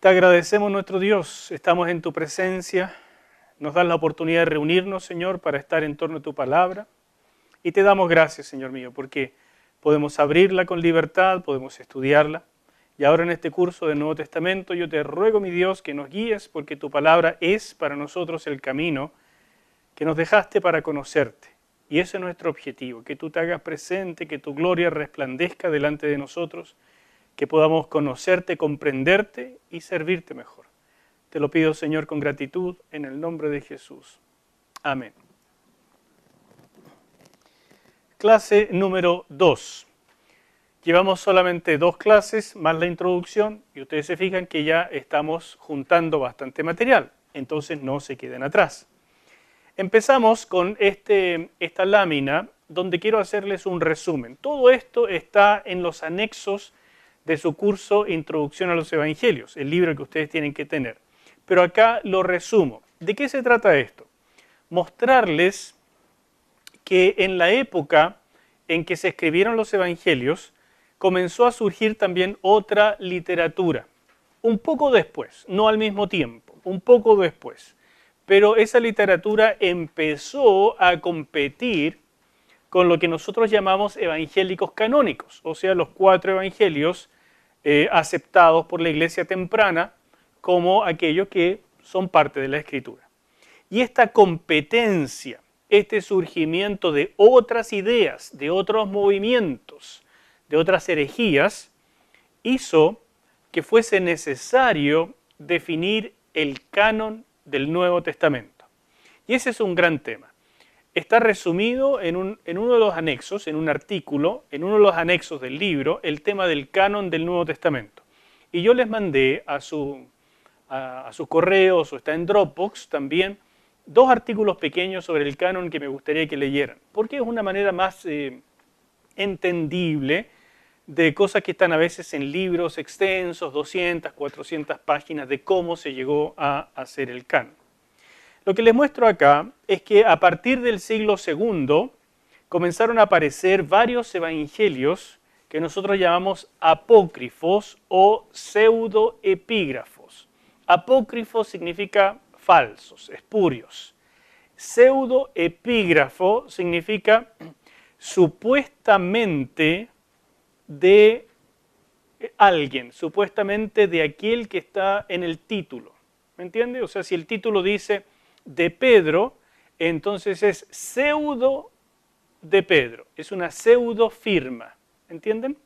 Te agradecemos, nuestro Dios, estamos en tu presencia, nos das la oportunidad de reunirnos, Señor, para estar en torno a tu palabra. Y te damos gracias, Señor mío, porque podemos abrirla con libertad, podemos estudiarla. Y ahora en este curso del Nuevo Testamento yo te ruego, mi Dios, que nos guíes, porque tu palabra es para nosotros el camino que nos dejaste para conocerte. Y ese es nuestro objetivo, que tú te hagas presente, que tu gloria resplandezca delante de nosotros, que podamos conocerte, comprenderte y servirte mejor. Te lo pido, Señor, con gratitud, en el nombre de Jesús. Amén. Clase número 2. Llevamos solamente 2 clases, más la introducción, y ustedes se fijan que ya estamos juntando bastante material, entonces no se queden atrás. Empezamos con esta lámina, donde quiero hacerles un resumen. Todo esto está en los anexos de su curso Introducción a los Evangelios, el libro que ustedes tienen que tener. Pero acá lo resumo. ¿De qué se trata esto? Mostrarles que en la época en que se escribieron los Evangelios, comenzó a surgir también otra literatura. Un poco después, no al mismo tiempo, un poco después. Pero esa literatura empezó a competir con lo que nosotros llamamos evangélicos canónicos, o sea, los 4 evangelios aceptados por la iglesia temprana como aquellos que son parte de la Escritura. Y esta competencia, este surgimiento de otras ideas, de otros movimientos, de otras herejías, hizo que fuese necesario definir el canon del Nuevo Testamento. Y ese es un gran tema. Está resumido en uno de los anexos, en un artículo, en uno de los anexos del libro, el tema del canon del Nuevo Testamento. Y yo les mandé a sus correos, o está en Dropbox también, 2 artículos pequeños sobre el canon que me gustaría que leyeran, porque es una manera más entendible de cosas que están a veces en libros extensos, 200, 400 páginas, de cómo se llegó a hacer el canon. Lo que les muestro acá es que a partir del siglo II comenzaron a aparecer varios evangelios que nosotros llamamos apócrifos o pseudoepígrafos. Apócrifo significa falsos, espurios. Pseudoepígrafo significa supuestamente de alguien, supuestamente de aquel que está en el título. ¿Me entiende? O sea, si el título dice de Pedro, entonces es pseudo de Pedro, es una pseudo firma, ¿entienden?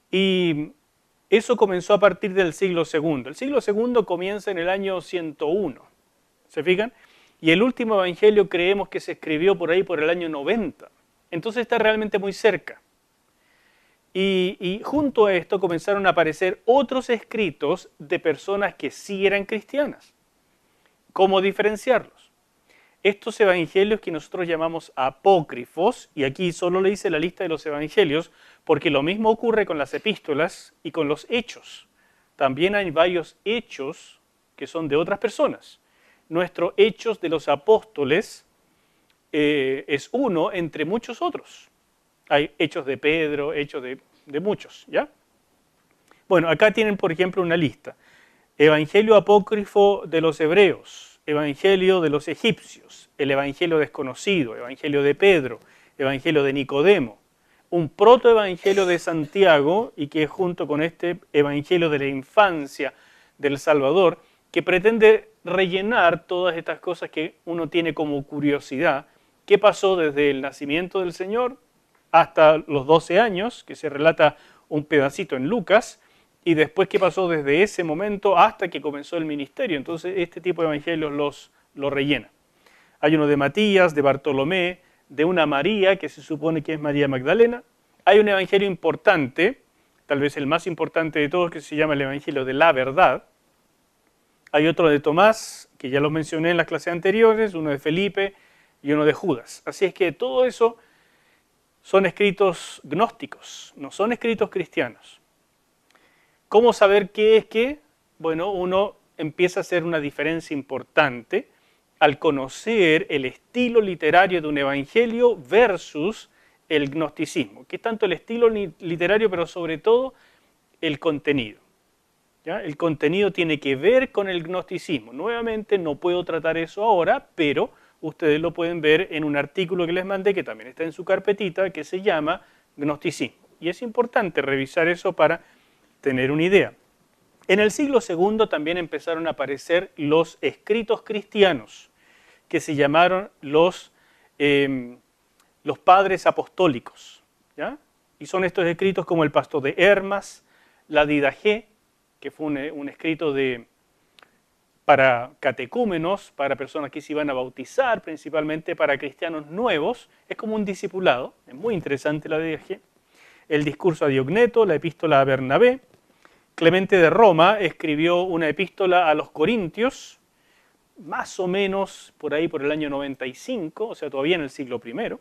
Y eso comenzó a partir del siglo II. El siglo II comienza en el año 101, ¿se fijan? Y el último evangelio creemos que se escribió por ahí por el año 90, entonces está realmente muy cerca. Y junto a esto comenzaron a aparecer otros escritos de personas que sí eran cristianas. ¿Cómo diferenciarlos? Estos evangelios que nosotros llamamos apócrifos, y aquí solo le hice la lista de los evangelios, porque lo mismo ocurre con las epístolas y con los hechos. También hay varios hechos que son de otras personas. Nuestro Hechos de los Apóstoles es uno entre muchos otros. Hay hechos de Pedro, hechos de muchos, ¿ya? Bueno, acá tienen, por ejemplo, una lista. Evangelio apócrifo de los hebreos, evangelio de los egipcios, el evangelio desconocido, evangelio de Pedro, evangelio de Nicodemo, un protoevangelio de Santiago, y que junto con este evangelio de la infancia del Salvador, que pretende rellenar todas estas cosas que uno tiene como curiosidad. ¿Qué pasó desde el nacimiento del Señor hasta los 12 años, que se relata un pedacito en Lucas, y después qué pasó desde ese momento hasta que comenzó el ministerio? Entonces este tipo de evangelios lo rellena. Hay uno de Matías, de Bartolomé, de una María, que se supone que es María Magdalena. Hay un evangelio importante, tal vez el más importante de todos, que se llama el evangelio de la verdad. Hay otro de Tomás, que ya lo mencioné en las clases anteriores, uno de Felipe y uno de Judas. Así es que todo eso son escritos gnósticos, no son escritos cristianos. ¿Cómo saber qué es qué? Bueno, uno empieza a hacer una diferencia importante al conocer el estilo literario de un evangelio versus el gnosticismo, que es tanto el estilo literario, pero sobre todo el contenido. ¿ya? El contenido tiene que ver con el gnosticismo. Nuevamente, no puedo tratar eso ahora, pero ustedes lo pueden ver en un artículo que les mandé, que también está en su carpetita, que se llama Gnosticismo. Y es importante revisar eso para tener una idea. En el siglo II también empezaron a aparecer los escritos cristianos, que se llamaron los padres apostólicos, ¿ya? Y son estos escritos como el Pastor de Hermas, la Didache, que fue un escrito para catecúmenos, para personas que se iban a bautizar, principalmente para cristianos nuevos. Es como un discipulado, es muy interesante la Didache. El discurso a Diogneto, la epístola a Bernabé. Clemente de Roma escribió una epístola a los Corintios, más o menos por ahí por el año 95, o sea, todavía en el siglo I.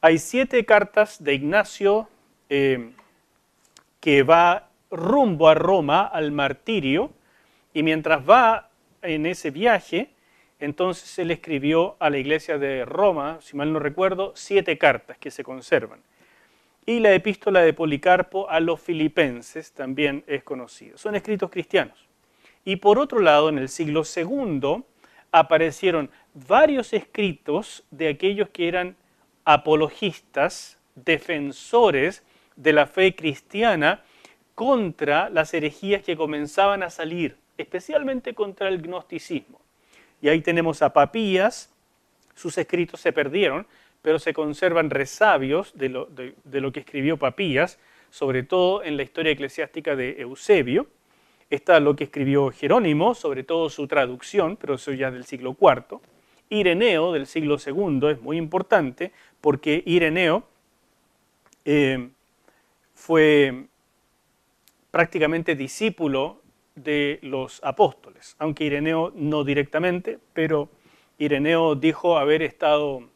Hay 7 cartas de Ignacio que va rumbo a Roma al martirio, y mientras va en ese viaje, entonces él escribió a la iglesia de Roma, si mal no recuerdo, 7 cartas que se conservan. Y la epístola de Policarpo a los filipenses también es conocida. Son escritos cristianos. Y por otro lado, en el siglo II aparecieron varios escritos de aquellos que eran apologistas, defensores de la fe cristiana contra las herejías que comenzaban a salir, especialmente contra el gnosticismo. Y ahí tenemos a Papías, sus escritos se perdieron, pero se conservan resabios de lo que escribió Papías, sobre todo en la historia eclesiástica de Eusebio. Está lo que escribió Jerónimo, sobre todo su traducción, pero eso ya del siglo IV. Ireneo, del siglo II, es muy importante, porque Ireneo fue prácticamente discípulo de los apóstoles, aunque Ireneo no directamente, pero Ireneo dijo haber estado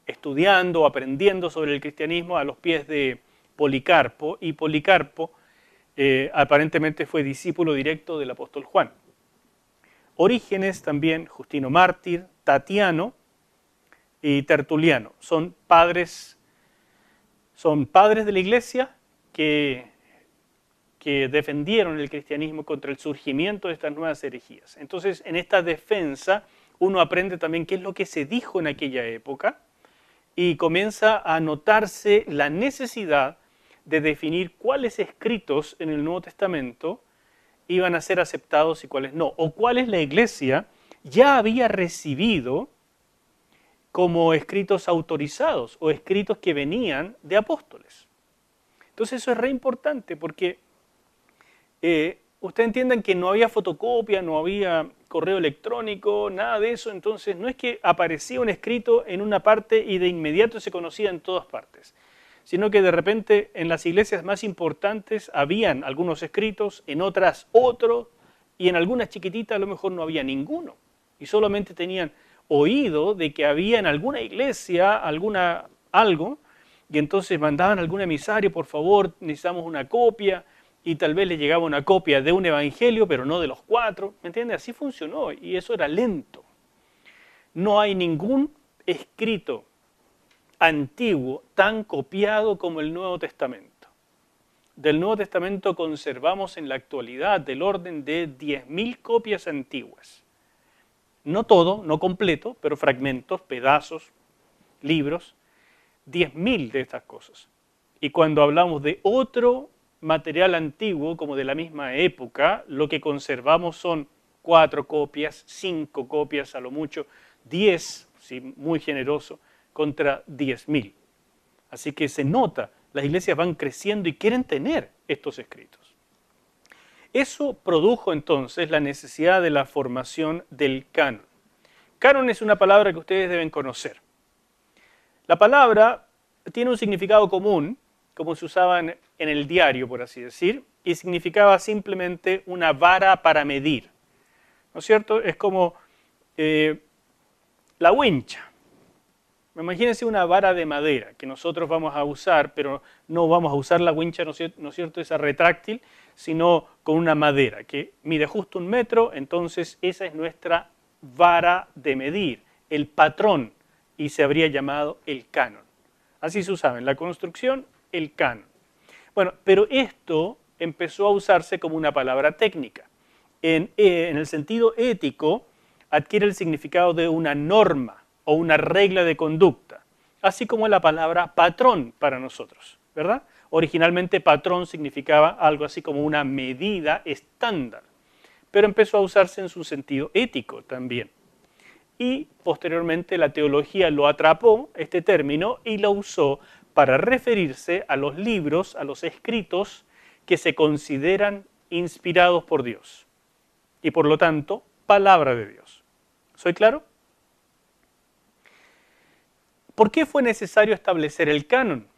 estudiando, aprendiendo sobre el cristianismo a los pies de Policarpo, y Policarpo aparentemente fue discípulo directo del apóstol Juan. Orígenes también, Justino Mártir, Tatiano y Tertuliano, son padres de la iglesia que defendieron el cristianismo contra el surgimiento de estas nuevas herejías. Entonces, en esta defensa, uno aprende también qué es lo que se dijo en aquella época, y comienza a notarse la necesidad de definir cuáles escritos en el Nuevo Testamento iban a ser aceptados y cuáles no, o cuáles la iglesia ya había recibido como escritos autorizados o escritos que venían de apóstoles. Entonces eso es re importante porque ustedes entiendan que no había fotocopia, no había correo electrónico, nada de eso. Entonces no es que aparecía un escrito en una parte y de inmediato se conocía en todas partes, sino que de repente en las iglesias más importantes habían algunos escritos, en otras otros, y en algunas chiquititas a lo mejor no había ninguno, y solamente tenían oído de que había en alguna iglesia algo, y entonces mandaban algún emisario, por favor, necesitamos una copia, y tal vez le llegaba una copia de un evangelio, pero no de los 4, ¿me entiendes? Así funcionó, y eso era lento. No hay ningún escrito antiguo tan copiado como el Nuevo Testamento. Del Nuevo Testamento conservamos en la actualidad del orden de 10.000 copias antiguas. No todo, no completo, pero fragmentos, pedazos, libros, 10.000 de estas cosas. Y cuando hablamos de otro material antiguo, como de la misma época, lo que conservamos son 4 copias, 5 copias, a lo mucho 10, si muy generoso, contra 10.000. Así que se nota, las iglesias van creciendo y quieren tener estos escritos. Eso produjo entonces la necesidad de la formación del canon. Canon es una palabra que ustedes deben conocer. La palabra tiene un significado común, como se usaba en el diario, por así decir, y significaba simplemente una vara para medir. ¿No es cierto? Es como la wincha. Imagínense una vara de madera que nosotros vamos a usar, pero no vamos a usar la wincha, ¿no es cierto?, esa retráctil, sino con una madera que mide justo 1 metro, entonces esa es nuestra vara de medir, el patrón, y se habría llamado el canon. Así se usaba en la construcción, el canon. Bueno, pero esto empezó a usarse como una palabra técnica. En el sentido ético, adquiere el significado de una norma o una regla de conducta, así como la palabra patrón para nosotros, ¿verdad? Originalmente patrón significaba algo así como una medida estándar, pero empezó a usarse en su sentido ético también. Y posteriormente la teología lo atrapó, este término, y lo usó para referirse a los libros, a los escritos que se consideran inspirados por Dios y por lo tanto, palabra de Dios. ¿Soy claro? ¿Por qué fue necesario establecer el canon?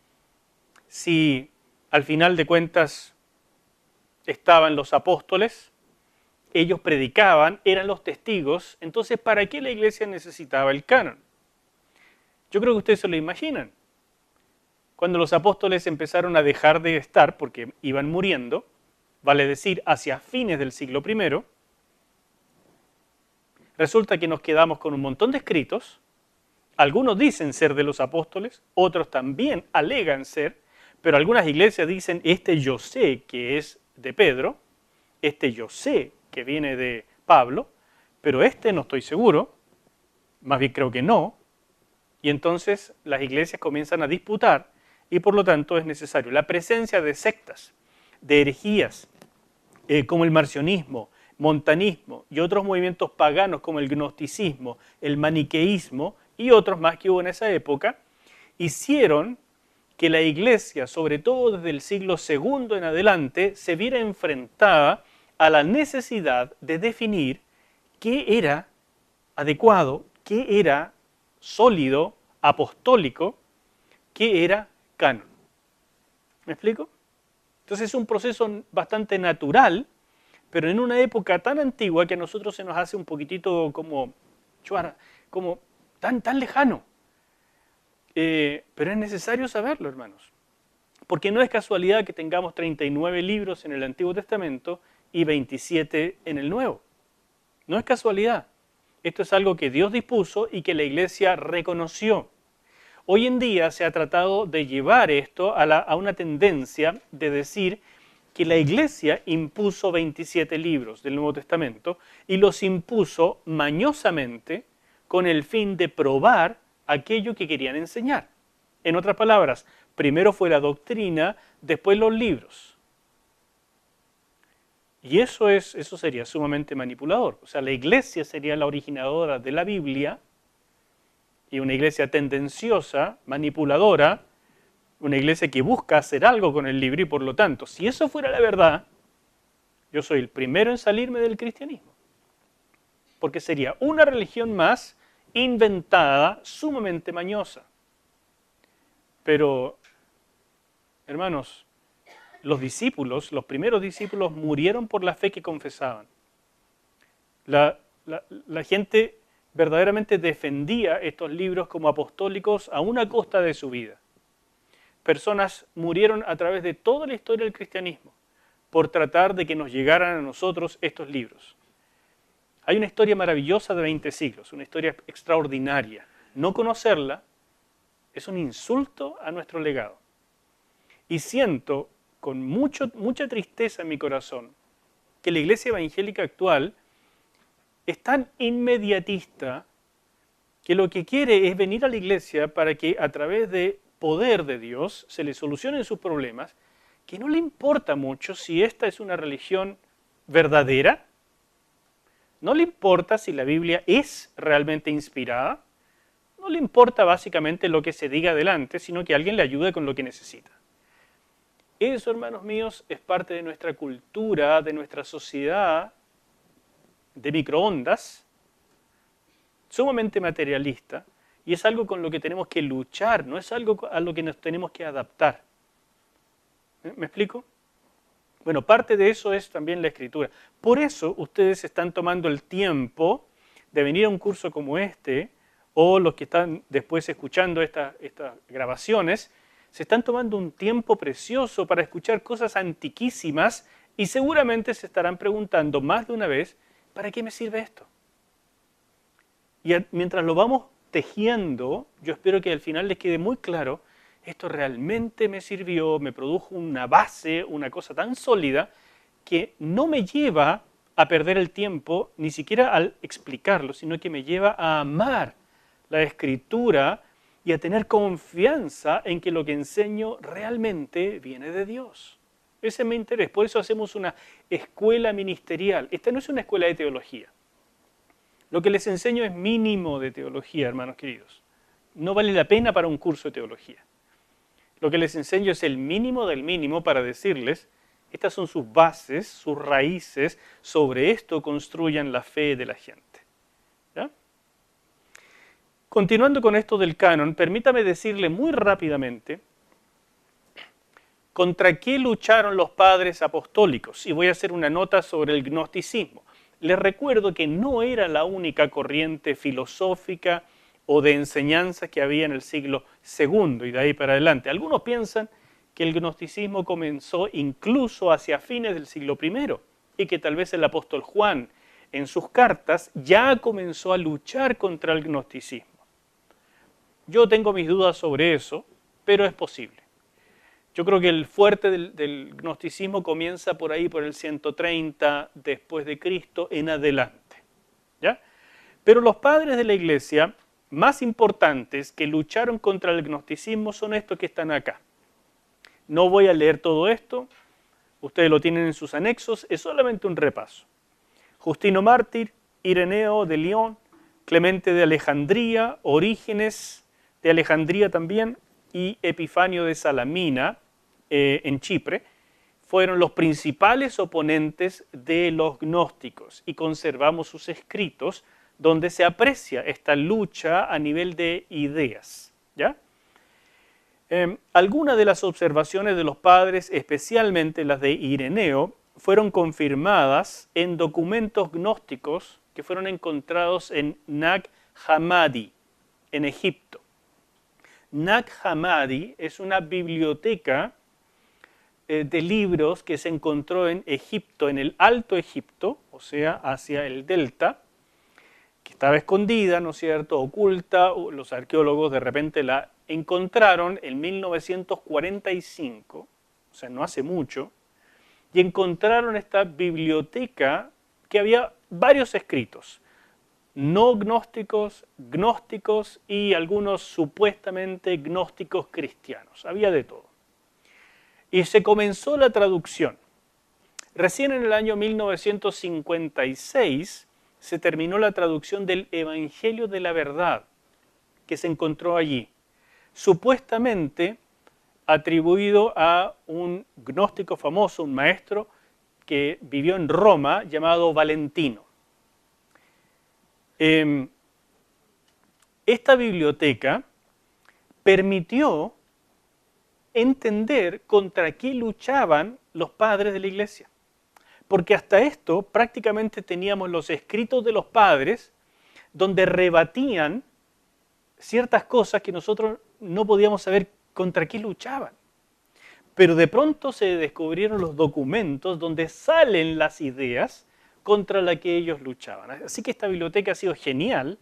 Si al final de cuentas estaban los apóstoles, ellos predicaban, eran los testigos, entonces ¿para qué la iglesia necesitaba el canon? Yo creo que ustedes se lo imaginan. Cuando los apóstoles empezaron a dejar de estar porque iban muriendo, vale decir hacia fines del siglo I, resulta que nos quedamos con un montón de escritos. Algunos dicen ser de los apóstoles, otros también alegan ser, pero algunas iglesias dicen, este yo sé que es de Pedro, este yo sé que viene de Pablo, pero este no estoy seguro, más bien creo que no, y entonces las iglesias comienzan a disputar y por lo tanto es necesario la presencia de sectas, de herejías, como el marcionismo, montanismo y otros movimientos paganos como el gnosticismo, el maniqueísmo y otros más que hubo en esa época, hicieron que la iglesia, sobre todo desde el siglo II en adelante, se viera enfrentada a la necesidad de definir qué era adecuado, qué era sólido, apostólico, qué era canon. ¿Me explico? Entonces es un proceso bastante natural, pero en una época tan antigua que a nosotros se nos hace un poquitito como tan lejano. Pero es necesario saberlo, hermanos. Porque no es casualidad que tengamos 39 libros en el Antiguo Testamento y 27 en el Nuevo. No es casualidad. Esto es algo que Dios dispuso y que la iglesia reconoció. Hoy en día se ha tratado de llevar esto a una tendencia de decir que la iglesia impuso 27 libros del Nuevo Testamento y los impuso mañosamente con el fin de probar aquello que querían enseñar. En otras palabras, primero fue la doctrina, después los libros. Y eso sería sumamente manipulador. O sea, la iglesia sería la originadora de la Biblia y una iglesia tendenciosa, manipuladora, una iglesia que busca hacer algo con el libro y por lo tanto, si eso fuera la verdad, yo soy el primero en salirme del cristianismo. Porque sería una religión más inventada, sumamente mañosa. Pero, hermanos, los discípulos, los primeros discípulos murieron por la fe que confesaban. La gente verdaderamente defendía estos libros como apostólicos a una costa de su vida. Personas murieron a través de toda la historia del cristianismo por tratar de que nos llegaran a nosotros estos libros. Hay una historia maravillosa de 20 siglos, una historia extraordinaria. No conocerla es un insulto a nuestro legado. Y siento con mucha tristeza en mi corazón que la iglesia evangélica actual es tan inmediatista que lo que quiere es venir a la iglesia para que a través de poder de Dios se le solucionen sus problemas, que no le importa mucho si esta es una religión verdadera, no le importa si la Biblia es realmente inspirada, no le importa básicamente lo que se diga adelante, sino que alguien le ayude con lo que necesita. Eso, hermanos míos, es parte de nuestra cultura, de nuestra sociedad de microondas, sumamente materialista, y es algo con lo que tenemos que luchar, no es algo a lo que nos tenemos que adaptar. ¿Me explico? Bueno, parte de eso es también la escritura. Por eso ustedes están tomando el tiempo de venir a un curso como este, o los que están después escuchando estas grabaciones, se están tomando un tiempo precioso para escuchar cosas antiquísimas y seguramente se estarán preguntando más de una vez, ¿para qué me sirve esto? Y mientras lo vamos tejiendo, yo espero que al final les quede muy claro esto realmente me sirvió, me produjo una base, una cosa tan sólida que no me lleva a perder el tiempo ni siquiera al explicarlo, sino que me lleva a amar la Escritura y a tener confianza en que lo que enseño realmente viene de Dios. Ese es mi interés, por eso hacemos una escuela ministerial. Esta no es una escuela de teología. Lo que les enseño es mínimo de teología, hermanos queridos. No vale la pena para un curso de teología. Lo que les enseño es el mínimo del mínimo para decirles, estas son sus bases, sus raíces, sobre esto construyan la fe de la gente. ¿Ya? Continuando con esto del canon, permítame decirle muy rápidamente contra qué lucharon los padres apostólicos. Y voy a hacer una nota sobre el gnosticismo. Les recuerdo que no era la única corriente filosófica o de enseñanza que había en el siglo II y de ahí para adelante. Algunos piensan que el gnosticismo comenzó incluso hacia fines del siglo I y que tal vez el apóstol Juan en sus cartas ya comenzó a luchar contra el gnosticismo. Yo tengo mis dudas sobre eso, pero es posible. Yo creo que el fuerte del gnosticismo comienza por ahí, por el 130 después de Cristo en adelante. ¿Ya? Pero los padres de la iglesia más importantes que lucharon contra el gnosticismo son estos que están acá. No voy a leer todo esto, ustedes lo tienen en sus anexos, es solamente un repaso. Justino Mártir, Ireneo de León, Clemente de Alejandría, Orígenes de Alejandría también, y Epifanio de Salamina, en Chipre, fueron los principales oponentes de los gnósticos y conservamos sus escritos donde se aprecia esta lucha a nivel de ideas. ¿Ya? Algunas de las observaciones de los padres, especialmente las de Ireneo, fueron confirmadas en documentos gnósticos que fueron encontrados en Nag Hammadi, en Egipto. Nag Hammadi es una biblioteca de libros que se encontró en Egipto, en el Alto Egipto, o sea, hacia el delta, que estaba escondida, ¿no es cierto?, oculta. Los arqueólogos de repente la encontraron en 1945, o sea, no hace mucho, y encontraron esta biblioteca que había varios escritos, no gnósticos, gnósticos y algunos supuestamente gnósticos cristianos. Había de todo. Y se comenzó la traducción. Recién en el año 1956 se terminó la traducción del Evangelio de la Verdad que se encontró allí, supuestamente atribuido a un gnóstico famoso, un maestro que vivió en Roma llamado Valentino. Esta biblioteca permitió entender contra qué luchaban los padres de la iglesia. Porque hasta esto prácticamente teníamos los escritos de los padres donde rebatían ciertas cosas que nosotros no podíamos saber contra qué luchaban. Pero de pronto se descubrieron los documentos donde salen las ideas contra las que ellos luchaban. Así que esta biblioteca ha sido genial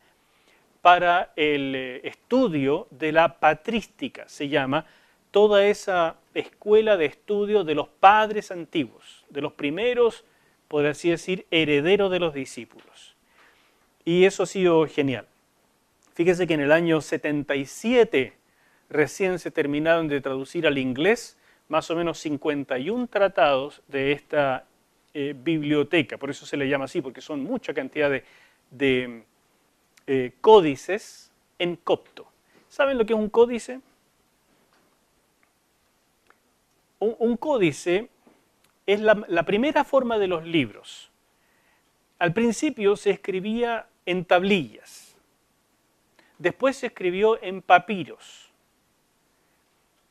para el estudio de la patrística, se llama, toda esa escuela de estudio de los padres antiguos, de los primeros, por así decir, herederos de los discípulos. Y eso ha sido genial. Fíjese que en el año 77 recién se terminaron de traducir al inglés más o menos 51 tratados de esta biblioteca, por eso se le llama así, porque son mucha cantidad de códices en copto. ¿Saben lo que es un códice? Un códice es la primera forma de los libros. Al principio se escribía en tablillas, después se escribió en papiros.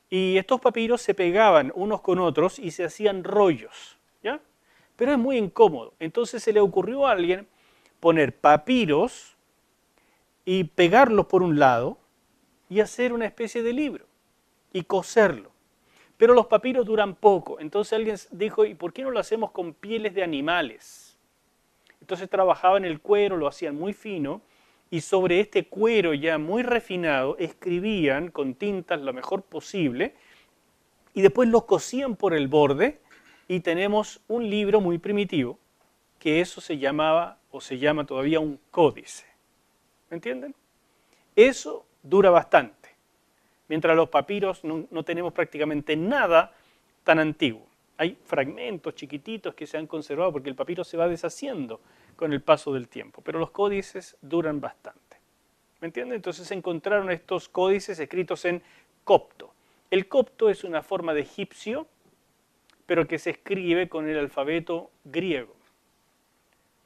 Y estos papiros se pegaban unos con otros y se hacían rollos, ¿ya? Pero es muy incómodo. Entonces se le ocurrió a alguien poner papiros y pegarlos por un lado y hacer una especie de libro y coserlo. Pero los papiros duran poco. Entonces alguien dijo, ¿y por qué no lo hacemos con pieles de animales? Entonces trabajaban el cuero, lo hacían muy fino y sobre este cuero ya muy refinado escribían con tintas lo mejor posible y después lo cosían por el borde y tenemos un libro muy primitivo que eso se llamaba o se llama todavía un códice. ¿Me entienden? Eso dura bastante, mientras los papiros no tenemos prácticamente nada tan antiguo. Hay fragmentos chiquititos que se han conservado porque el papiro se va deshaciendo con el paso del tiempo, pero los códices duran bastante. ¿Me entienden? Entonces se encontraron estos códices escritos en copto. El copto es una forma de egipcio, pero que se escribe con el alfabeto griego.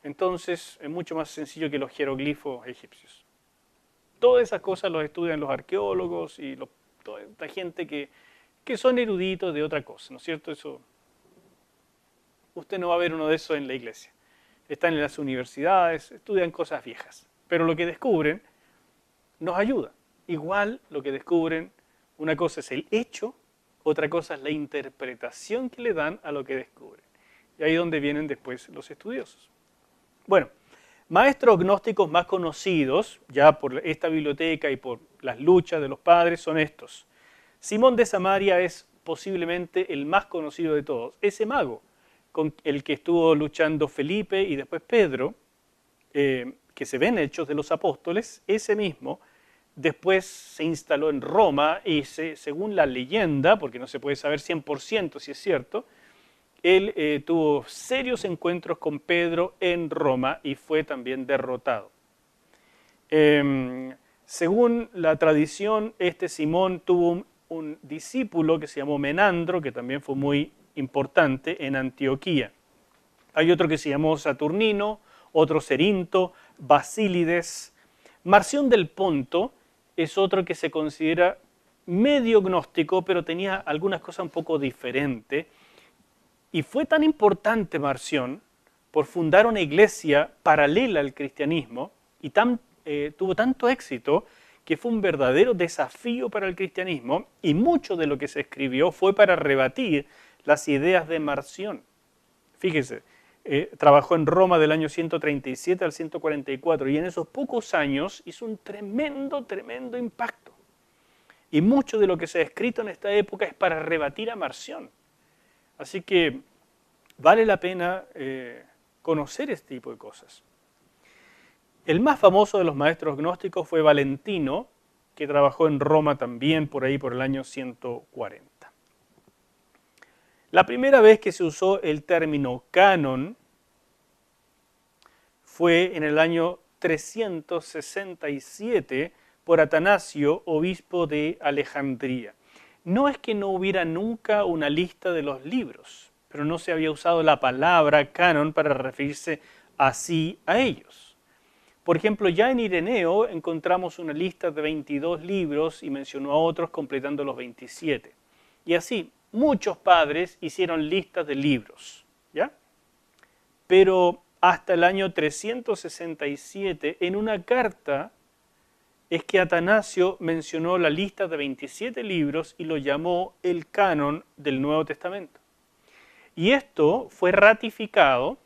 Entonces es mucho más sencillo que los jeroglifos egipcios. Todas esas cosas los estudian los arqueólogos y toda esta gente que son eruditos de otra cosa, ¿no es cierto? Eso, usted no va a ver uno de esos en la iglesia. Están en las universidades, estudian cosas viejas, pero lo que descubren nos ayuda. Igual lo que descubren, una cosa es el hecho, otra cosa es la interpretación que le dan a lo que descubren. Y ahí es donde vienen después los estudiosos. Bueno, maestros gnósticos más conocidos, ya por esta biblioteca y por las luchas de los padres, son estos. Simón de Samaria es posiblemente el más conocido de todos. Ese mago con el que estuvo luchando Felipe y después Pedro, que se ven Hechos de los Apóstoles, ese mismo después se instaló en Roma y según la leyenda, porque no se puede saber 100% si es cierto, él tuvo serios encuentros con Pedro en Roma y fue también derrotado. Según la tradición, este Simón tuvo un discípulo que se llamó Menandro, que también fue muy importante en Antioquía. Hay otro que se llamó Saturnino, otro Cerinto, Basílides. Marción del Ponto es otro que se considera medio gnóstico, pero tenía algunas cosas un poco diferentes. Y fue tan importante Marción por fundar una iglesia paralela al cristianismo y tuvo tanto éxito que fue un verdadero desafío para el cristianismo y mucho de lo que se escribió fue para rebatir las ideas de Marción. Fíjese, trabajó en Roma del año 137 al 144 y en esos pocos años hizo un tremendo impacto. Y mucho de lo que se ha escrito en esta época es para rebatir a Marción. Así que vale la pena conocer este tipo de cosas. El más famoso de los maestros gnósticos fue Valentino, que trabajó en Roma también por ahí por el año 140. La primera vez que se usó el término canon fue en el año 367 por Atanasio, obispo de Alejandría. No es que no hubiera nunca una lista de los libros, pero no se había usado la palabra canon para referirse así a ellos. Por ejemplo, ya en Ireneo encontramos una lista de 22 libros y mencionó a otros completando los 27. Y así, muchos padres hicieron listas de libros, ¿ya? Pero hasta el año 367, en una carta, es que Atanasio mencionó la lista de 27 libros y lo llamó el canon del Nuevo Testamento. Y esto fue ratificado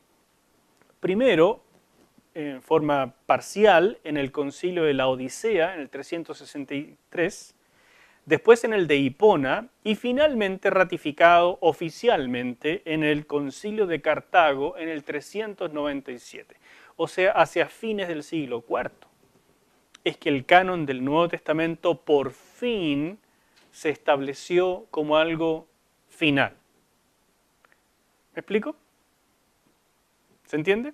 primero en forma parcial en el concilio de la Odisea en el 363, después en el de Hipona y finalmente ratificado oficialmente en el concilio de Cartago en el 397, o sea, hacia fines del siglo IV. Es que el canon del Nuevo Testamento por fin se estableció como algo final. ¿Me explico? ¿Se entiende?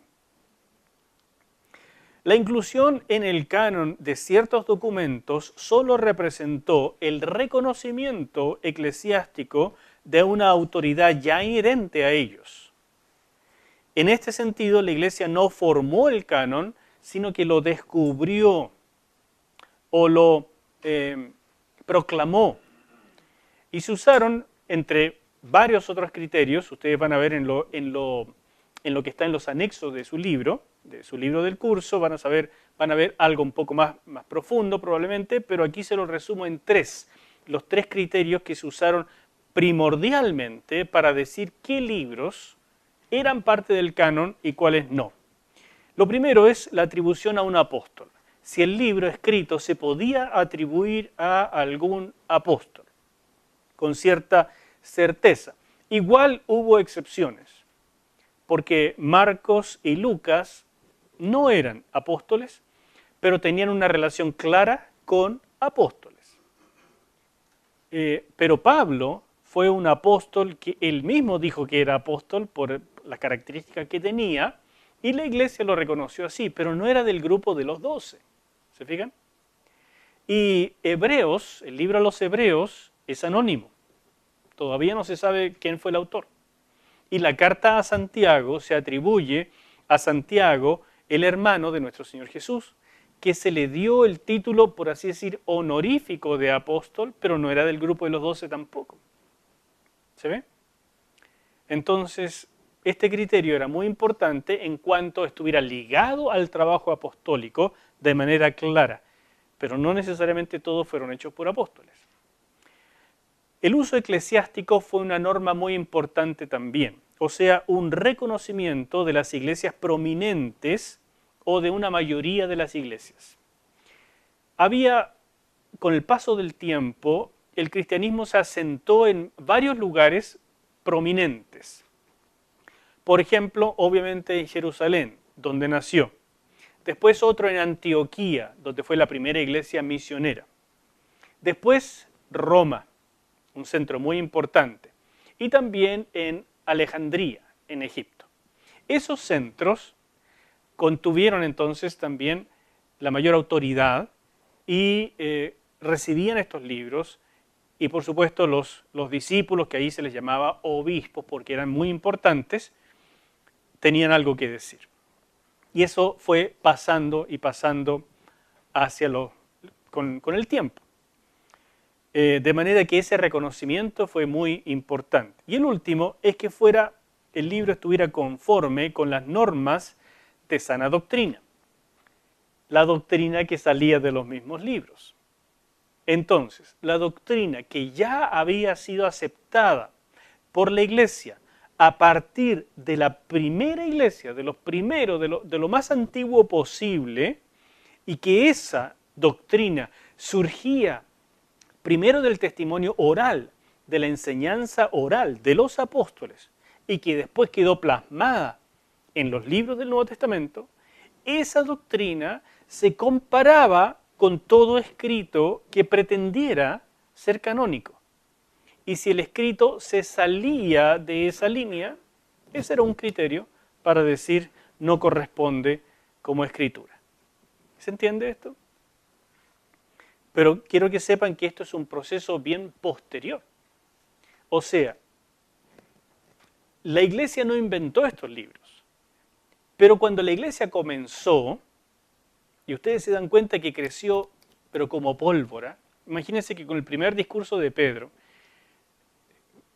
La inclusión en el canon de ciertos documentos solo representó el reconocimiento eclesiástico de una autoridad ya inherente a ellos. En este sentido, la Iglesia no formó el canon, sino que lo descubrió o lo proclamó. Y se usaron entre varios otros criterios, ustedes van a ver en lo que está en los anexos de su libro del curso, van a ver algo un poco más profundo probablemente, pero aquí se lo resumo en los tres criterios que se usaron primordialmente para decir qué libros eran parte del canon y cuáles no. Lo primero es la atribución a un apóstol. si el libro escrito se podía atribuir a algún apóstol, con cierta certeza. Igual hubo excepciones, porque Marcos y Lucas no eran apóstoles, pero tenían una relación clara con apóstoles. Pero Pablo fue un apóstol que él mismo dijo que era apóstol por las características que tenía, y la iglesia lo reconoció así, pero no era del grupo de los 12. ¿Se fijan? Y Hebreos, el libro a los Hebreos, es anónimo. Todavía no se sabe quién fue el autor. Y la carta a Santiago se atribuye a Santiago, el hermano de nuestro Señor Jesús, que se le dio el título, por así decir, honorífico de apóstol, pero no era del grupo de los 12 tampoco. ¿Se ve? Entonces, este criterio era muy importante en cuanto estuviera ligado al trabajo apostólico de manera clara, pero no necesariamente todos fueron hechos por apóstoles. El uso eclesiástico fue una norma muy importante también, o sea, un reconocimiento de las iglesias prominentes o de una mayoría de las iglesias. Con el paso del tiempo, el cristianismo se asentó en varios lugares prominentes. Por ejemplo, obviamente en Jerusalén, donde nació. Después otro en Antioquía, donde fue la primera iglesia misionera. Después Roma, un centro muy importante. Y también en Alejandría, en Egipto. Esos centros contuvieron entonces también la mayor autoridad y recibían estos libros, y por supuesto los discípulos, que ahí se les llamaba obispos porque eran muy importantes, tenían algo que decir. Y eso fue pasando y pasando con el tiempo. De manera que ese reconocimiento fue muy importante. Y el último es que el libro estuviera conforme con las normas de sana doctrina. La doctrina que salía de los mismos libros. Entonces, la doctrina que ya había sido aceptada por la iglesia a partir de la primera iglesia, de los primeros, de lo más antiguo posible, y que esa doctrina surgía primero del testimonio oral, de la enseñanza oral de los apóstoles, y que después quedó plasmada en los libros del Nuevo Testamento, esa doctrina se comparaba con todo escrito que pretendiera ser canónico. Y si el escrito se salía de esa línea, ese era un criterio para decir no corresponde como escritura. ¿Se entiende esto? Pero quiero que sepan que esto es un proceso bien posterior. O sea, la iglesia no inventó estos libros, pero cuando la iglesia comenzó, y ustedes se dan cuenta que creció, pero como pólvora, imagínense que con el primer discurso de Pedro,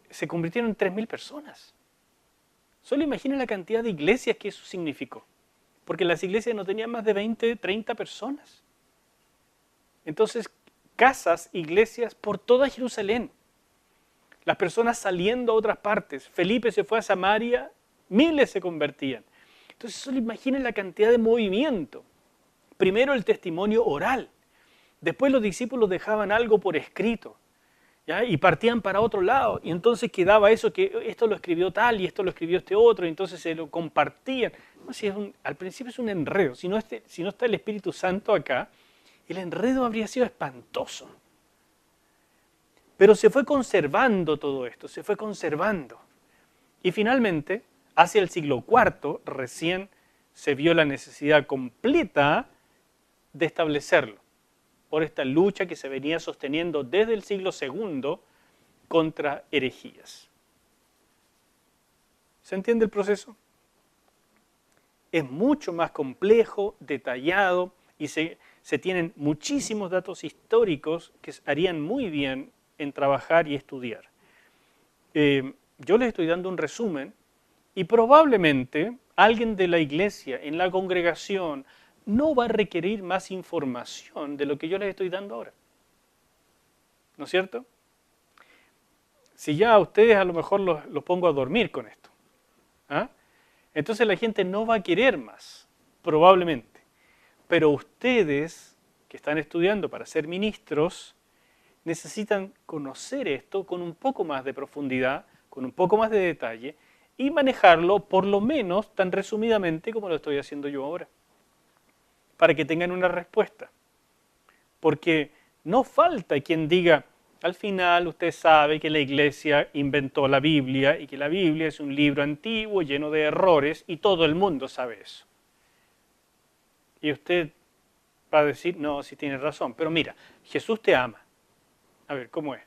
se convirtieron en 3.000 personas. Solo imaginen la cantidad de iglesias que eso significó, porque las iglesias no tenían más de 20, 30 personas. Entonces, casas, iglesias por toda Jerusalén. Las personas saliendo a otras partes. Felipe se fue a Samaria, miles se convertían. Entonces, solo imaginen la cantidad de movimiento. Primero el testimonio oral. Después los discípulos dejaban algo por escrito, ¿ya? Y partían para otro lado. Y entonces quedaba eso, que esto lo escribió tal y esto lo escribió este otro, y entonces se lo compartían. No, al principio es un enredo. Si no está el Espíritu Santo acá, el enredo habría sido espantoso. Pero se fue conservando todo esto, se fue conservando. Y finalmente, hacia el siglo IV, recién se vio la necesidad completa de establecerlo, por esta lucha que se venía sosteniendo desde el siglo II contra herejías. ¿Se entiende el proceso? Es mucho más complejo, detallado, y se tienen muchísimos datos históricos que harían muy bien en trabajar y estudiar. Yo les estoy dando un resumen y probablemente alguien de la iglesia en la congregación no va a requerir más información de lo que yo les estoy dando ahora. ¿No es cierto? Si ya a ustedes a lo mejor los pongo a dormir con esto, ¿ah? Entonces la gente no va a querer más, probablemente. Pero ustedes que están estudiando para ser ministros necesitan conocer esto con un poco más de profundidad, con un poco más de detalle y manejarlo por lo menos tan resumidamente como lo estoy haciendo yo ahora, para que tengan una respuesta. Porque no falta quien diga, al final usted sabe que la iglesia inventó la Biblia y que la Biblia es un libro antiguo lleno de errores y todo el mundo sabe eso. Y usted va a decir, no, sí tiene razón, pero mira, Jesús te ama. A ver, ¿cómo es?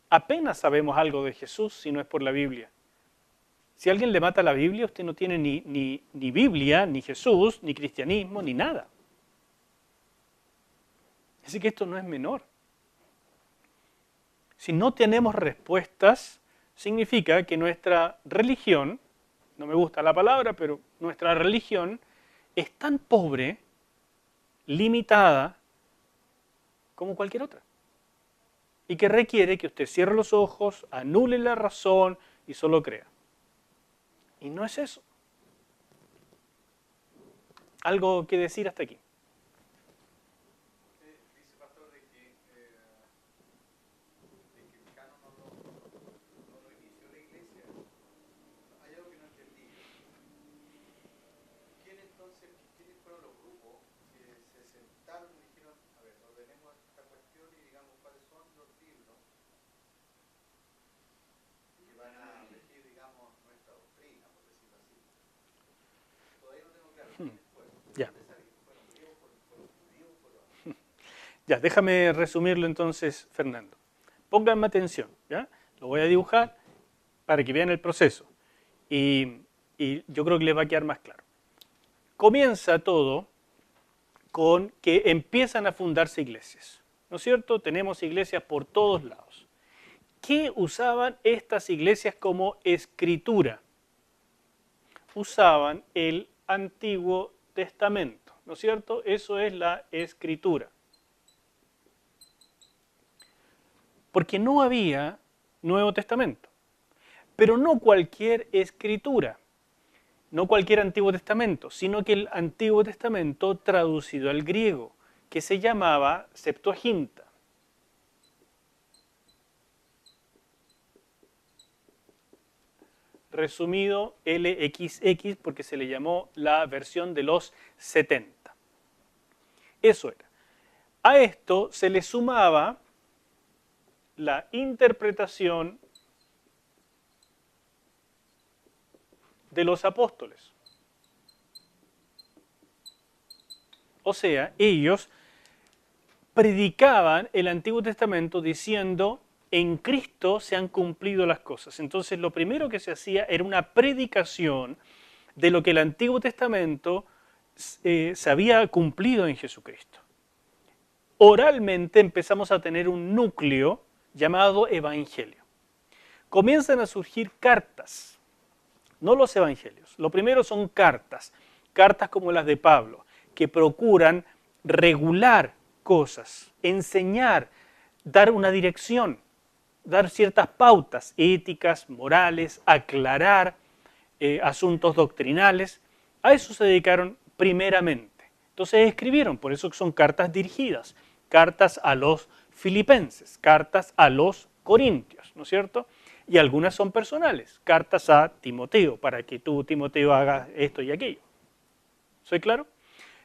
Apenas sabemos algo de Jesús si no es por la Biblia. Si alguien le mata la Biblia, usted no tiene ni Biblia, ni Jesús, ni cristianismo, ni nada. Así que esto no es menor. Si no tenemos respuestas, significa que nuestra religión, no me gusta la palabra, pero nuestra religión es tan pobre, limitada, como cualquier otra. Y que requiere que usted cierre los ojos, anule la razón y solo crea. Y no es eso. ¿Algo que decir hasta aquí? Dice pastor de que el canon no lo inició la iglesia. Hay algo que no entendí. ¿Quiénes fueron los grupos que se sentaron y dijeron, a ver, ordenemos esta cuestión y digamos cuáles son los libros que van a regir, digamos, nuestra doctrina, por decirlo así? Todavía no tengo claro quiénes fueron. Ya. ¿Fueron griegos, fueron judíos, fueron...? Ya, déjame resumirlo entonces, Fernando. Pónganme atención, ¿ya? Lo voy a dibujar para que vean el proceso. Y yo creo que les va a quedar más claro. Comienza todo con que empiezan a fundarse iglesias, ¿no es cierto? Tenemos iglesias por todos lados. ¿Qué usaban estas iglesias como escritura? Usaban el Antiguo Testamento, ¿no es cierto? Eso es la escritura. Porque no había Nuevo Testamento, pero no cualquier escritura, no cualquier Antiguo Testamento, sino que el Antiguo Testamento traducido al griego, que se llamaba Septuaginta. Resumido LXX porque se le llamó la versión de los 70. Eso era. A esto se le sumaba la interpretación de los apóstoles. O sea, ellos predicaban el Antiguo Testamento diciendo, en Cristo se han cumplido las cosas. Entonces lo primero que se hacía era una predicación de lo que el Antiguo Testamento se había cumplido en Jesucristo. Oralmente empezamos a tener un núcleo llamado evangelio. Comienzan a surgir cartas, no los evangelios. Lo primero son cartas, cartas como las de Pablo, que procuran regular cosas, enseñar, dar una dirección, dar ciertas pautas éticas, morales, aclarar asuntos doctrinales. A eso se dedicaron primeramente. Entonces escribieron, por eso son cartas dirigidas, cartas a los filipenses, cartas a los corintios, ¿no es cierto? Y algunas son personales, cartas a Timoteo, para que tú, Timoteo, hagas esto y aquello. ¿Soy claro?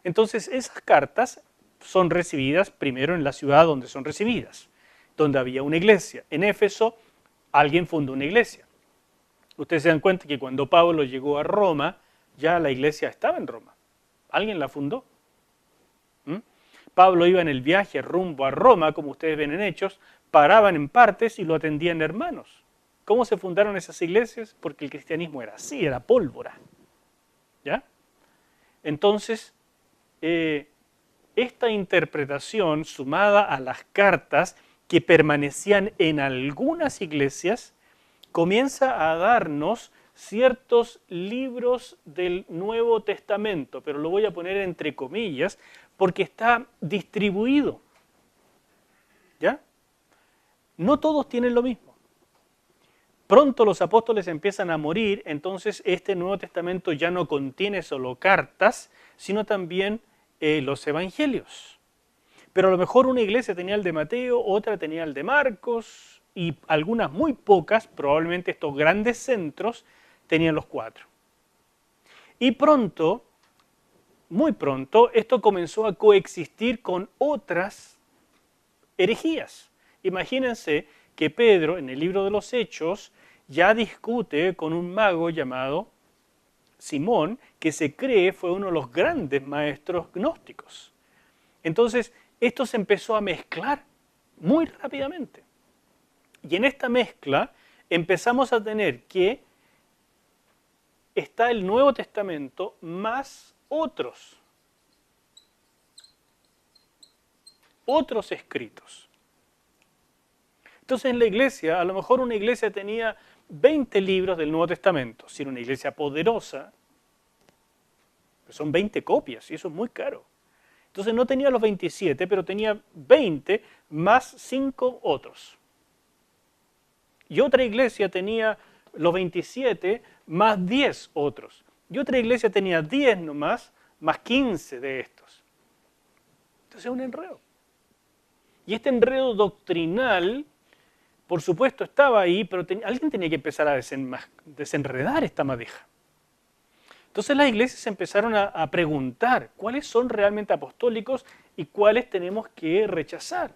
Entonces esas cartas son recibidas primero en la ciudad donde son recibidas, donde había una iglesia. En Éfeso alguien fundó una iglesia. Ustedes se dan cuenta que cuando Pablo llegó a Roma, ya la iglesia estaba en Roma. Alguien la fundó. Pablo iba en el viaje rumbo a Roma, como ustedes ven en Hechos, paraban en partes y lo atendían hermanos. ¿Cómo se fundaron esas iglesias? Porque el cristianismo era así, era pólvora. ¿Ya? Entonces, esta interpretación sumada a las cartas que permanecían en algunas iglesias, comienza a darnos ciertos libros del Nuevo Testamento, pero lo voy a poner entre comillas, porque está distribuido. ¿Ya? No todos tienen lo mismo. Pronto los apóstoles empiezan a morir, entonces este Nuevo Testamento ya no contiene solo cartas, sino también los evangelios. Pero a lo mejor una iglesia tenía el de Mateo, otra tenía el de Marcos, y algunas muy pocas, probablemente estos grandes centros, tenían los 4. Y pronto, muy pronto, esto comenzó a coexistir con otras herejías. Imagínense que Pedro, en el libro de los Hechos, ya discute con un mago llamado Simón, que se cree fue uno de los grandes maestros gnósticos. Entonces, esto se empezó a mezclar muy rápidamente. Y en esta mezcla empezamos a tener que está el Nuevo Testamento más otros escritos. Entonces en la iglesia, a lo mejor una iglesia tenía 20 libros del Nuevo Testamento, si era una iglesia poderosa, son 20 copias y eso es muy caro. Entonces no tenía los 27, pero tenía 20 más 5 otros. Y otra iglesia tenía los 27 más 10 otros. Y otra iglesia tenía 10 nomás, más 15 de estos. Entonces es un enredo. Y este enredo doctrinal, por supuesto, estaba ahí, pero alguien tenía que empezar a desenredar esta madeja. Entonces las iglesias empezaron a preguntar cuáles son realmente apostólicos y cuáles tenemos que rechazar.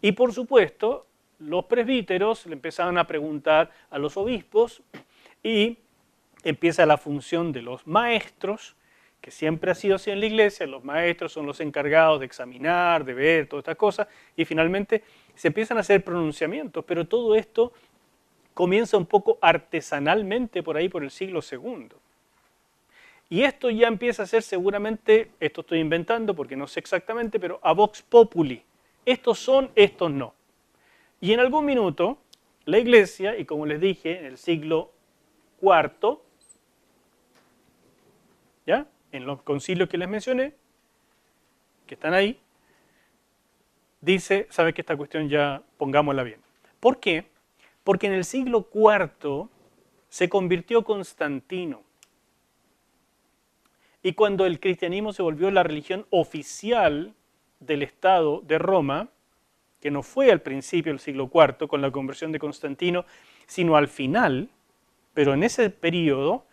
Y por supuesto, los presbíteros le empezaron a preguntar a los obispos y empieza la función de los maestros, que siempre ha sido así en la iglesia. Los maestros son los encargados de examinar, de ver, todas estas cosas, y finalmente se empiezan a hacer pronunciamientos, pero todo esto comienza un poco artesanalmente por ahí por el siglo II. Y esto ya empieza a ser seguramente, esto estoy inventando porque no sé exactamente, pero a vox populi. Estos son, estos no. Y en algún minuto, la iglesia, y como les dije, en el siglo IV, ¿ya? En los concilios que les mencioné, que están ahí, dice, ¿sabe que esta cuestión ya pongámosla bien? ¿Por qué? Porque en el siglo IV se convirtió Constantino. Y cuando el cristianismo se volvió la religión oficial del Estado de Roma, que no fue al principio del siglo IV con la conversión de Constantino, sino al final, pero en ese periodo,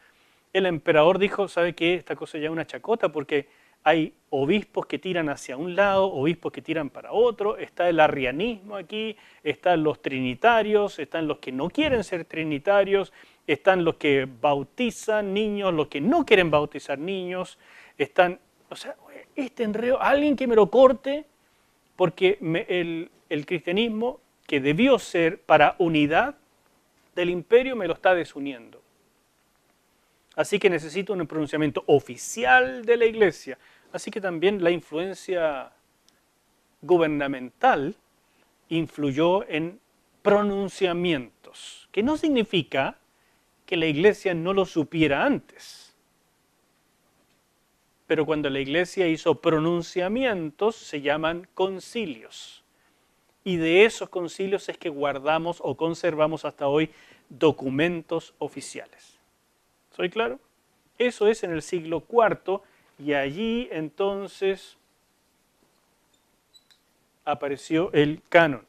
el emperador dijo, ¿sabe qué? Esta cosa ya es una chacota porque hay obispos que tiran hacia un lado, obispos que tiran para otro, está el arrianismo aquí, están los trinitarios, están los que no quieren ser trinitarios, están los que bautizan niños, los que no quieren bautizar niños, están, o sea, este enredo, alguien que me lo corte, porque el cristianismo, que debió ser para unidad del imperio, me lo está desuniendo. Así que necesito un pronunciamiento oficial de la iglesia. Así que también la influencia gubernamental influyó en pronunciamientos, que no significa que la iglesia no lo supiera antes. Pero cuando la iglesia hizo pronunciamientos, se llaman concilios. Y de esos concilios es que guardamos o conservamos hasta hoy documentos oficiales. ¿Soy claro? Eso es en el siglo IV y allí entonces apareció el canon.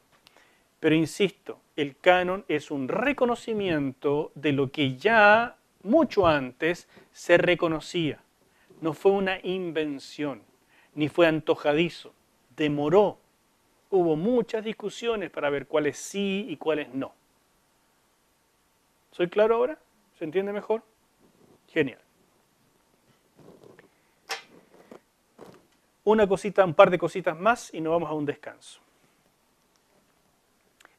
Pero insisto, el canon es un reconocimiento de lo que ya mucho antes se reconocía. No fue una invención, ni fue antojadizo, demoró. Hubo muchas discusiones para ver cuáles sí y cuáles no. ¿Soy claro ahora? ¿Se entiende mejor? Genial. Un par de cositas más y nos vamos a un descanso.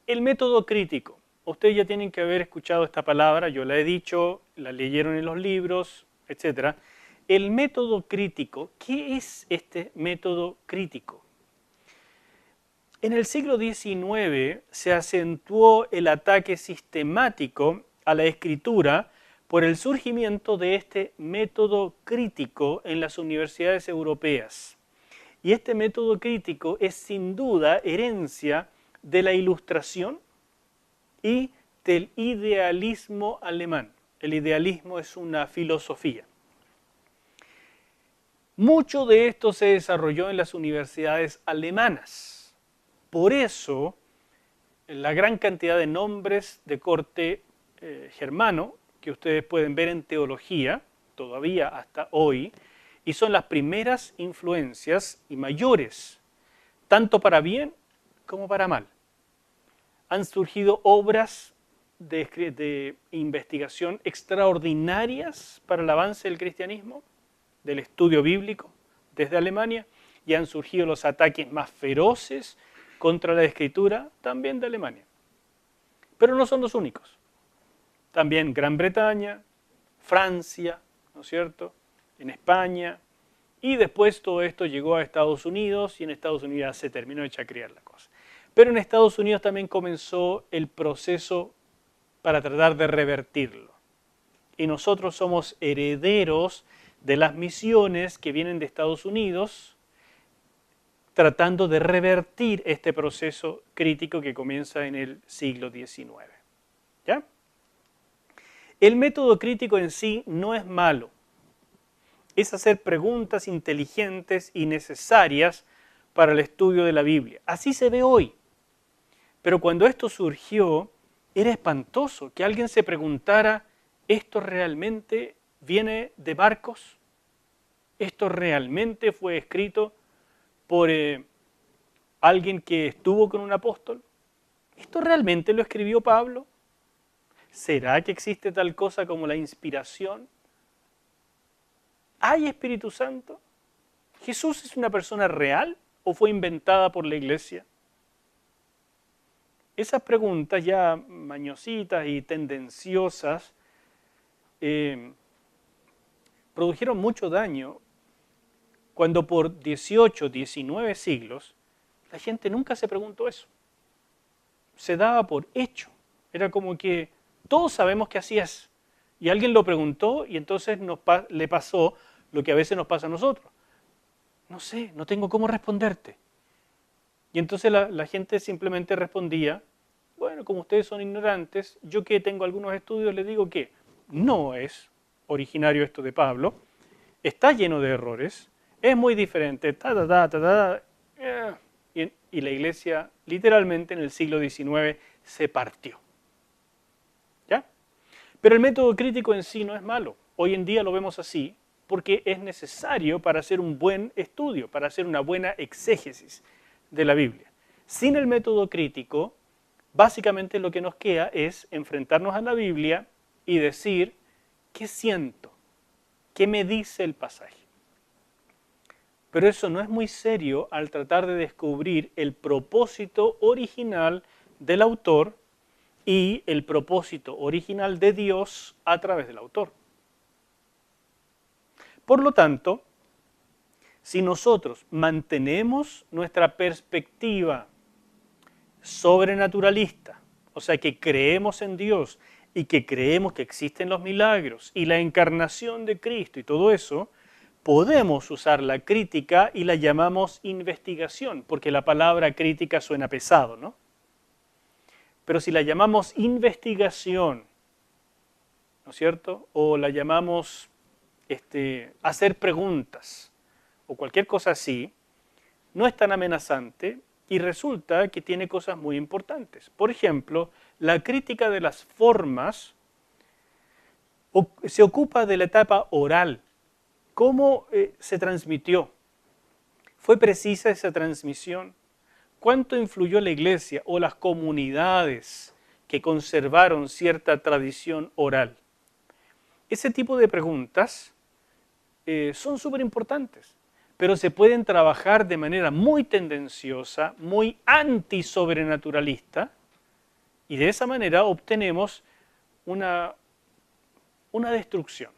El método crítico. Ustedes ya tienen que haber escuchado esta palabra, yo la he dicho, la leyeron en los libros, etc. El método crítico, ¿qué es este método crítico? En el siglo XIX se acentuó el ataque sistemático a la escritura por el surgimiento de este método crítico en las universidades europeas. Y este método crítico es sin duda herencia de la Ilustración y del idealismo alemán. El idealismo es una filosofía. Mucho de esto se desarrolló en las universidades alemanas. Por eso, la gran cantidad de nombres de corte germano que ustedes pueden ver en teología, todavía hasta hoy, y son las primeras influencias y mayores, tanto para bien como para mal. Han surgido obras de investigación extraordinarias para el avance del cristianismo, del estudio bíblico desde Alemania, y han surgido los ataques más feroces contra la Escritura también de Alemania. Pero no son los únicos. También Gran Bretaña, Francia, ¿no es cierto?, en España, y después todo esto llegó a Estados Unidos, y en Estados Unidos se terminó de chacrear la cosa. Pero en Estados Unidos también comenzó el proceso para tratar de revertirlo. Y nosotros somos herederos de las misiones que vienen de Estados Unidos, tratando de revertir este proceso crítico que comienza en el siglo XIX. ¿Ya? El método crítico en sí no es malo. Es hacer preguntas inteligentes y necesarias para el estudio de la Biblia. Así se ve hoy. Pero cuando esto surgió, era espantoso que alguien se preguntara, ¿esto realmente viene de Marcos? ¿Esto realmente fue escrito por alguien que estuvo con un apóstol? ¿Esto realmente lo escribió Pablo? ¿Será que existe tal cosa como la inspiración? ¿Hay Espíritu Santo? ¿Jesús es una persona real o fue inventada por la iglesia? Esas preguntas ya mañositas y tendenciosas produjeron mucho daño cuando por 18, 19 siglos la gente nunca se preguntó eso. Se daba por hecho. Era como que todos sabemos que así es. Y alguien lo preguntó y entonces le pasó lo que a veces nos pasa a nosotros. No sé, no tengo cómo responderte. Y entonces la gente simplemente respondía, bueno, como ustedes son ignorantes, yo que tengo algunos estudios les digo que no es originario esto de Pablo, está lleno de errores, es muy diferente, y la iglesia literalmente en el siglo XIX se partió. ¿Ya? Pero el método crítico en sí no es malo. Hoy en día lo vemos así porque es necesario para hacer un buen estudio, para hacer una buena exégesis de la Biblia. Sin el método crítico, básicamente lo que nos queda es enfrentarnos a la Biblia y decir, ¿qué siento? ¿Qué me dice el pasaje? Pero eso no es muy serio al tratar de descubrir el propósito original del autor y el propósito original de Dios a través del autor. Por lo tanto, si nosotros mantenemos nuestra perspectiva sobrenaturalista, o sea que creemos en Dios y que creemos que existen los milagros y la encarnación de Cristo y todo eso, podemos usar la crítica y la llamamos investigación, porque la palabra crítica suena pesado, ¿no? Pero si la llamamos investigación, ¿no es cierto? O la llamamos hacer preguntas o cualquier cosa así, no es tan amenazante y resulta que tiene cosas muy importantes. Por ejemplo, la crítica de las formas se ocupa de la etapa oral. ¿Cómo se transmitió? ¿Fue precisa esa transmisión? ¿Cuánto influyó la iglesia o las comunidades que conservaron cierta tradición oral? Ese tipo de preguntas son súper importantes, pero se pueden trabajar de manera muy tendenciosa, muy anti-sobrenaturalista, y de esa manera obtenemos una destrucción.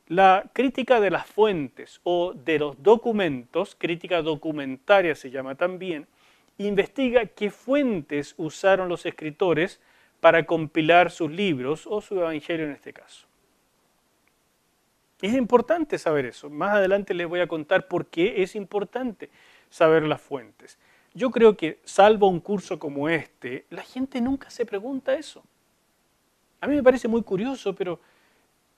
La crítica de las fuentes o de los documentos, crítica documentaria se llama también, investiga qué fuentes usaron los escritores para compilar sus libros o su evangelio en este caso. Es importante saber eso. Más adelante les voy a contar por qué es importante saber las fuentes. Yo creo que, salvo un curso como este, la gente nunca se pregunta eso. A mí me parece muy curioso, pero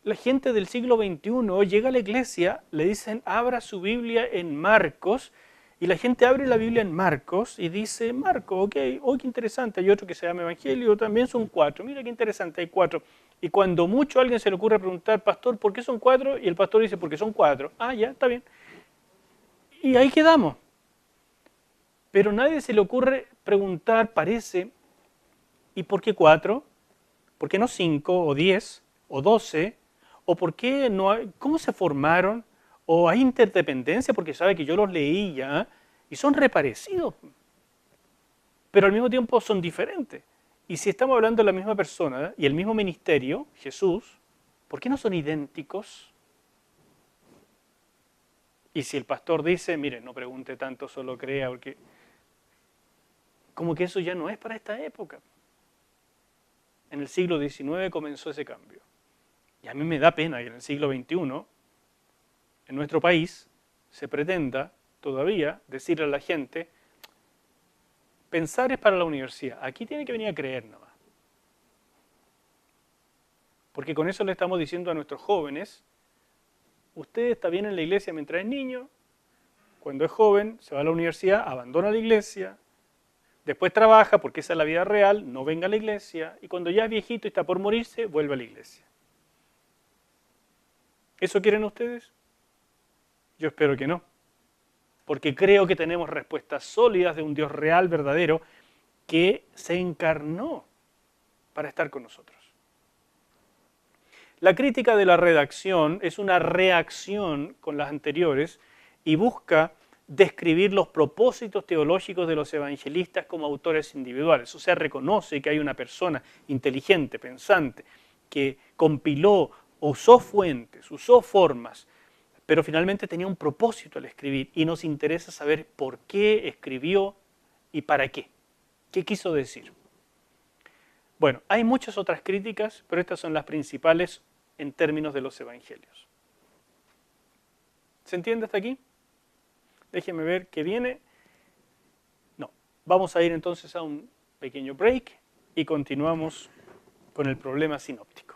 la gente del siglo XXI llega a la iglesia, le dicen, abra su Biblia en Marcos, y la gente abre la Biblia en Marcos y dice, Marcos, ok, oh, qué interesante, hay otro que se llama Evangelio, también son 4, mira qué interesante, hay 4. Y cuando mucho a alguien se le ocurre preguntar, pastor, ¿por qué son 4? Y el pastor dice, porque son 4. Ah, ya, está bien. Y ahí quedamos. Pero nadie se le ocurre preguntar, parece, ¿y por qué 4? ¿Por qué no 5 o 10 o 12? ¿O por qué no hay, cómo se formaron? ¿O hay interdependencia? Porque sabe que yo los leí ya y son reparecidos, pero al mismo tiempo son diferentes. Y si estamos hablando de la misma persona y el mismo ministerio, Jesús, ¿por qué no son idénticos? Y si el pastor dice, mire, no pregunte tanto, solo crea, porque como que eso ya no es para esta época. En el siglo XIX comenzó ese cambio. Y a mí me da pena que en el siglo XXI, en nuestro país, se pretenda todavía decirle a la gente, pensar es para la universidad, aquí tiene que venir a creer nomás. Porque con eso le estamos diciendo a nuestros jóvenes, usted está bien en la iglesia mientras es niño, cuando es joven se va a la universidad, abandona la iglesia, después trabaja porque esa es la vida real, no venga a la iglesia, y cuando ya es viejito y está por morirse, vuelve a la iglesia. ¿Eso quieren ustedes? Yo espero que no, porque creo que tenemos respuestas sólidas de un Dios real, verdadero, que se encarnó para estar con nosotros. La crítica de la redacción es una reacción con las anteriores y busca describir los propósitos teológicos de los evangelistas como autores individuales. O sea, reconoce que hay una persona inteligente, pensante, que compiló, usó fuentes, usó formas, pero finalmente tenía un propósito al escribir y nos interesa saber por qué escribió y para qué. ¿Qué quiso decir? Bueno, hay muchas otras críticas, pero estas son las principales en términos de los evangelios. ¿Se entiende hasta aquí? Déjenme ver qué viene. No, vamos a ir entonces a un pequeño break y continuamos con el problema sinóptico.